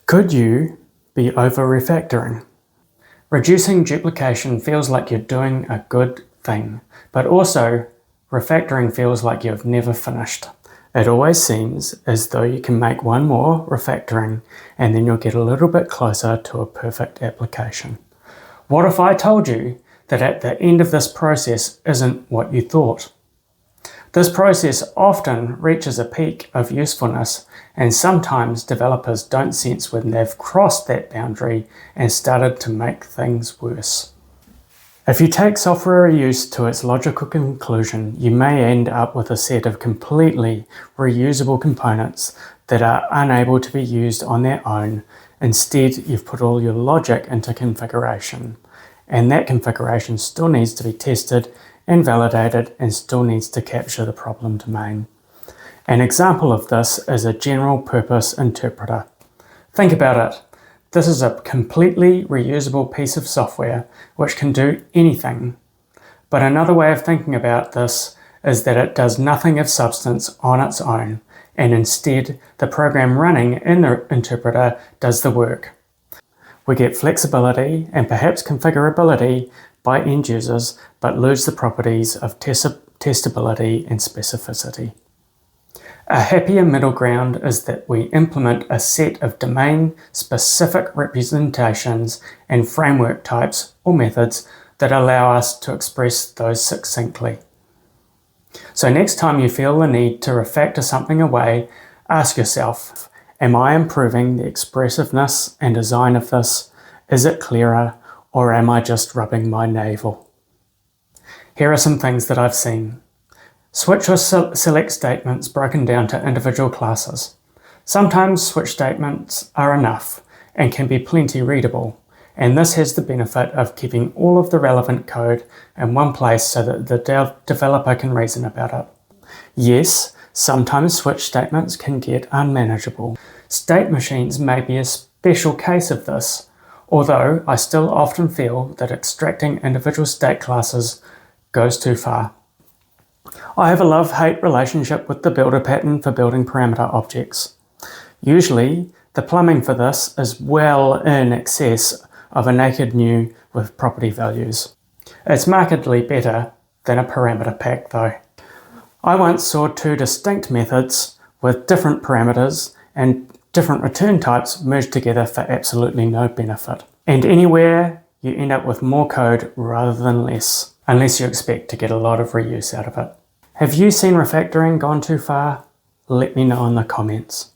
Could you be over-refactoring? Reducing duplication feels like you're doing a good thing, but also refactoring feels like you've never finished. It always seems as though you can make one more refactoring and then you'll get a little bit closer to a perfect application. What if I told you that at the end of this process isn't what you thought? This process often reaches a peak of usefulness, and sometimes developers don't sense when they've crossed that boundary and started to make things worse. If you take software reuse to its logical conclusion, you may end up with a set of completely reusable components that are unable to be used on their own. Instead, you've put all your logic into configuration, and that configuration still needs to be tested and validated and still needs to capture the problem domain. An example of this is a general purpose interpreter. Think about it. This is a completely reusable piece of software which can do anything. But another way of thinking about this is that it does nothing of substance on its own, and instead the program running in the interpreter does the work. We get flexibility and perhaps configurability by end users, but lose the properties of testability and specificity. A happier middle ground is that we implement a set of domain-specific representations and framework types or methods that allow us to express those succinctly. So next time you feel the need to refactor something away, ask yourself, am I improving the expressiveness and design of this? Is it clearer? Or am I just rubbing my navel? Here are some things that I've seen. Switch or select statements broken down to individual classes. Sometimes switch statements are enough and can be plenty readable, and this has the benefit of keeping all of the relevant code in one place so that the developer can reason about it. Yes, sometimes switch statements can get unmanageable. State machines may be a special case of this, although I still often feel that extracting individual state classes goes too far. I have a love-hate relationship with the builder pattern for building parameter objects. Usually, the plumbing for this is well in excess of a naked new with property values. It's markedly better than a parameter pack though. I once saw two distinct methods with different parameters and different return types merged together for absolutely no benefit. And anywhere you end up with more code rather than less, unless you expect to get a lot of reuse out of it. Have you seen refactoring gone too far? Let me know in the comments.